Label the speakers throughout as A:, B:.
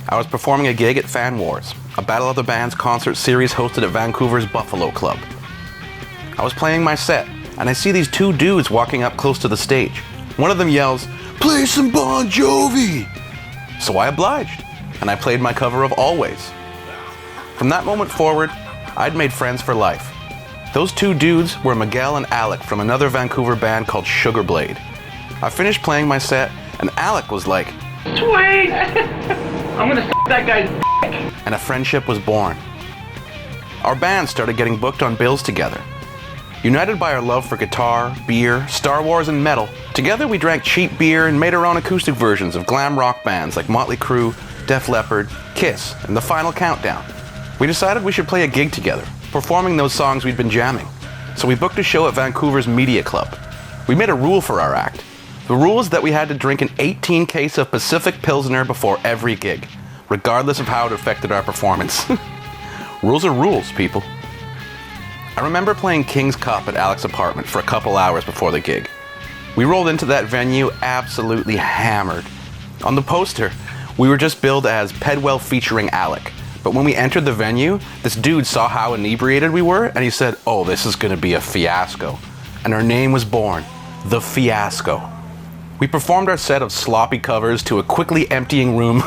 A: I was performing a gig at Fan Wars, a Battle of the Bands concert series hosted at Vancouver's Buffalo Club. I was playing my set, and I see these two dudes walking up close to the stage. One of them yells, "Play some Bon Jovi!" So I obliged, and I played my cover of Always. From that moment forward, I'd made friends for life. Those two dudes were Miguel and Alec from another Vancouver band called Sugar Blade. I finished playing my set, and Alec was like, "Sweet! I'm gonna suck that guy's dick!" And a friendship was born. Our band started getting booked on bills together. United by our love for guitar, beer, Star Wars, and metal, together we drank cheap beer and made our own acoustic versions of glam rock bands like Motley Crue, Def Leppard, Kiss, and The Final Countdown. We decided we should play a gig together, performing those songs we'd been jamming. So we booked a show at Vancouver's Media Club. We made a rule for our act. The rule is that we had to drink an 18 case of Pacific Pilsner before every gig, regardless of how it affected our performance. Rules are rules, people. I remember playing King's Cup at Alec's apartment for a couple hours before the gig. We rolled into that venue absolutely hammered. On the poster, we were just billed as Pedwell featuring Alec. But when we entered the venue, this dude saw how inebriated we were, and he said, "Oh, this is gonna be a fiasco." And our name was born, the Fiasco. We performed our set of sloppy covers to a quickly emptying room.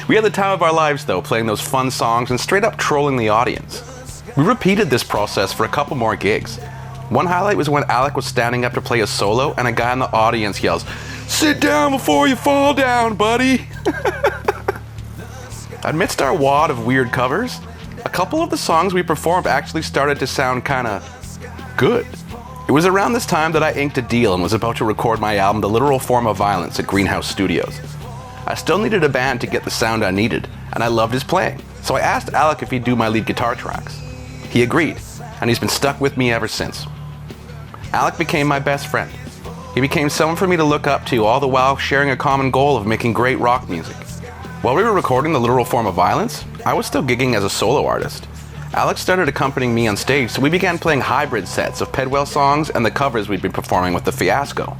A: We had the time of our lives, though, playing those fun songs and straight up trolling the audience. We repeated this process for a couple more gigs. One highlight was when Alec was standing up to play a solo and a guy in the audience yells, "Sit down before you fall down, buddy." Amidst our wad of weird covers, a couple of the songs we performed actually started to sound kinda good. It was around this time that I inked a deal and was about to record my album The Literal Form of Violence at Greenhouse Studios. I still needed a band to get the sound I needed, and I loved his playing, so I asked Alec if he'd do my lead guitar tracks. He agreed, and he's been stuck with me ever since. Alec became my best friend. He became someone for me to look up to, all the while sharing a common goal of making great rock music. While we were recording The Literal Form of Violence, I was still gigging as a solo artist. Alec started accompanying me on stage, so we began playing hybrid sets of Pedwell songs and the covers we'd been performing with the Fiasco.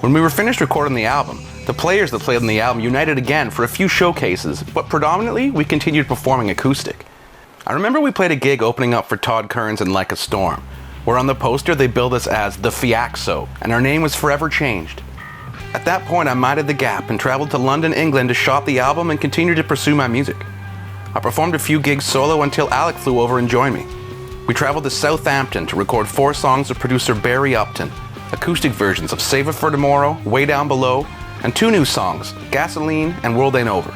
A: When we were finished recording the album, the players that played on the album united again for a few showcases, but predominantly we continued performing acoustic. I remember we played a gig opening up for Todd Kearns and Like a Storm, where on the poster they billed us as the Fiaxo, and our name was forever changed. At that point I minded the gap and traveled to London, England to shop the album and continue to pursue my music. I performed a few gigs solo until Alec flew over and joined me. We traveled to Southampton to record 4 songs with producer Barry Upton, acoustic versions of Save It for Tomorrow, Way Down Below, and 2 new songs, Gasoline and World Ain't Over.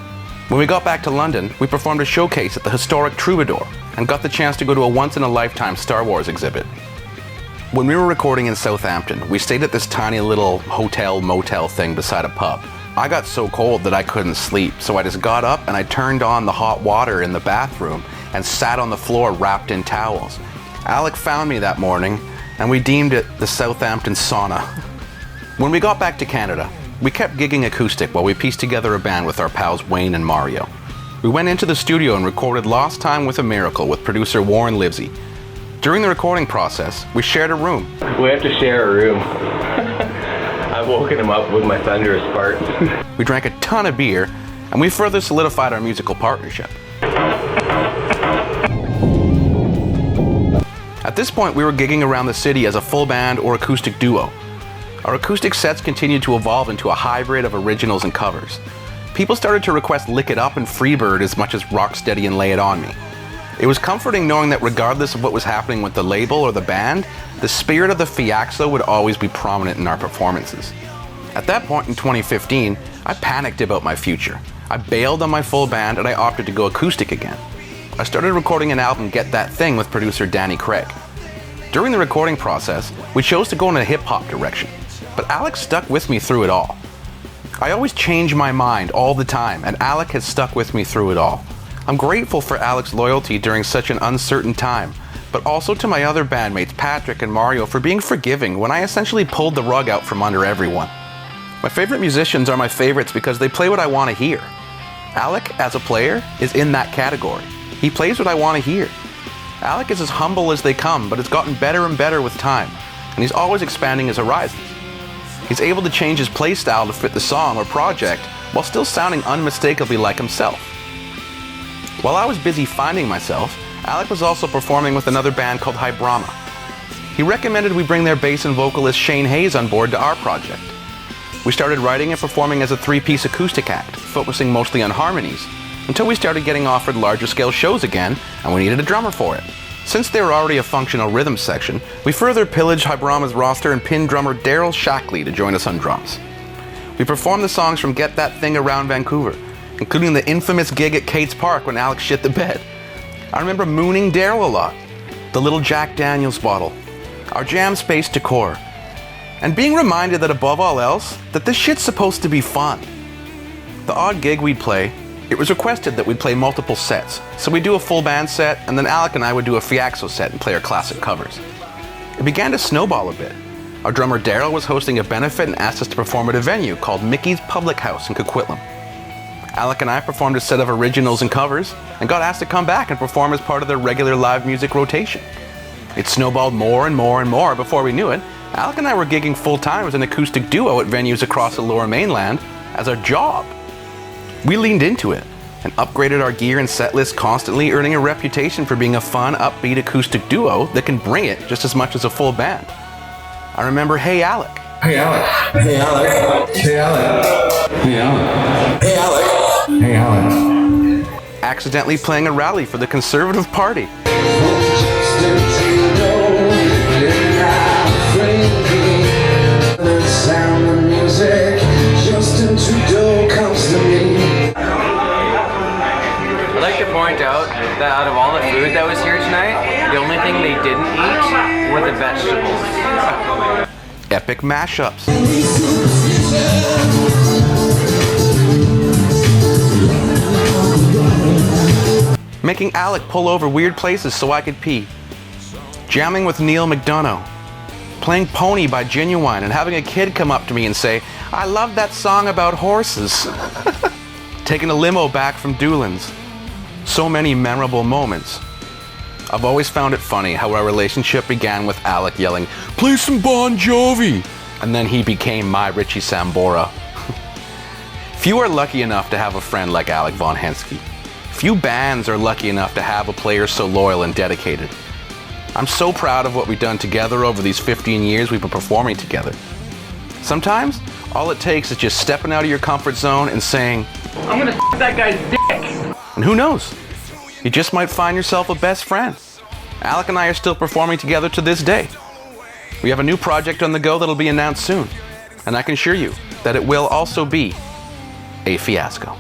A: When we got back to London, we performed a showcase at the historic Troubadour and got the chance to go to a once-in-a-lifetime Star Wars exhibit. When we were recording in Southampton, we stayed at this tiny little hotel-motel thing beside a pub. I got so cold that I couldn't sleep, so I just got up and I turned on the hot water in the bathroom and sat on the floor wrapped in towels. Alec found me that morning, and we deemed it the Southampton sauna. When we got back to Canada, we kept gigging acoustic while we pieced together a band with our pals Wayne and Mario. We went into the studio and recorded Lost Time with a Miracle with producer Warren Livesey. During the recording process, we shared a room.
B: We have to share a room. I've woken him up with my thunderous fart.
A: We drank a ton of beer, and we further solidified our musical partnership. At this point, we were gigging around the city as a full band or acoustic duo. Our acoustic sets continued to evolve into a hybrid of originals and covers. People started to request Lick It Up and Freebird as much as Rocksteady and Lay It On Me. It was comforting knowing that regardless of what was happening with the label or the band, the spirit of the Fiaxo would always be prominent in our performances. At that point in 2015, I panicked about my future. I bailed on my full band and I opted to go acoustic again. I started recording an album, Get That Thing, with producer Danny Craig. During the recording process, we chose to go in a hip-hop direction, but Alec stuck with me through it all. I always change my mind all the time, and Alec has stuck with me through it all. I'm grateful for Alec's loyalty during such an uncertain time, but also to my other bandmates Patrick and Mario for being forgiving when I essentially pulled the rug out from under everyone. My favorite musicians are my favorites because they play what I want to hear. Alec, as a player, is in that category. He plays what I want to hear. Alec is as humble as they come, but has gotten better and better with time, and he's always expanding his horizons. He's able to change his play style to fit the song or project while still sounding unmistakably like himself. While I was busy finding myself, Alec was also performing with another band called Brahma. He recommended we bring their bass and vocalist Shane Hayes on board to our project. We started writing and performing as a three-piece acoustic act, focusing mostly on harmonies, until we started getting offered larger scale shows again, and we needed a drummer for it. Since they were already a functional rhythm section, we further pillaged Brahma's roster and pinned drummer Daryl Shackley to join us on drums. We performed the songs from Get That Thing Around Vancouver, including the infamous gig at Kate's Park when Alec shit the bed. I remember mooning Daryl a lot, the little Jack Daniels bottle, our jam space decor, and being reminded that above all else, that this shit's supposed to be fun. The odd gig we'd play, it was requested that we'd play multiple sets, so we'd do a full band set, and then Alec and I would do a Fiaxo set and play our classic covers. It began to snowball a bit. Our drummer Daryl was hosting a benefit and asked us to perform at a venue called Mickey's Public House in Coquitlam. Alec and I performed a set of originals and covers, and got asked to come back and perform as part of their regular live music rotation. It snowballed more and more and more before we knew it. Alec and I were gigging full-time as an acoustic duo at venues across the Lower Mainland as our job. We leaned into it and upgraded our gear and set list constantly, earning a reputation for being a fun, upbeat acoustic duo that can bring it just as much as a full band. I remember Hey Alec.
C: Hey Alec. Hey Alec. Hey Alec. Hey Alec. Hey Alec. Hey Alec.
A: Accidentally playing a rally for the Conservative Party.
D: I'd like to point out that out of all the food that was here tonight, the only thing they didn't eat were the vegetables.
A: Epic mashups. Making Alec pull over weird places so I could pee. Jamming with Neil McDonough. Playing Pony by Genuine and having a kid come up to me and say, "I love that song about horses." Taking a limo back from Doolin's. So many memorable moments. I've always found it funny how our relationship began with Alec yelling, "Play some Bon Jovi!" And then he became my Richie Sambora. Few are lucky enough to have a friend like Alec Von Henzke. Few bands are lucky enough to have a player so loyal and dedicated. I'm so proud of what we've done together over these 15 years we've been performing together. Sometimes, all it takes is just stepping out of your comfort zone and saying,
D: I'm gonna f that guy's dick!
A: and who knows? You just might find yourself a best friend. Alec and I are still performing together to this day. We have a new project on the go that'll be announced soon, and I can assure you that it will also be a fiasco.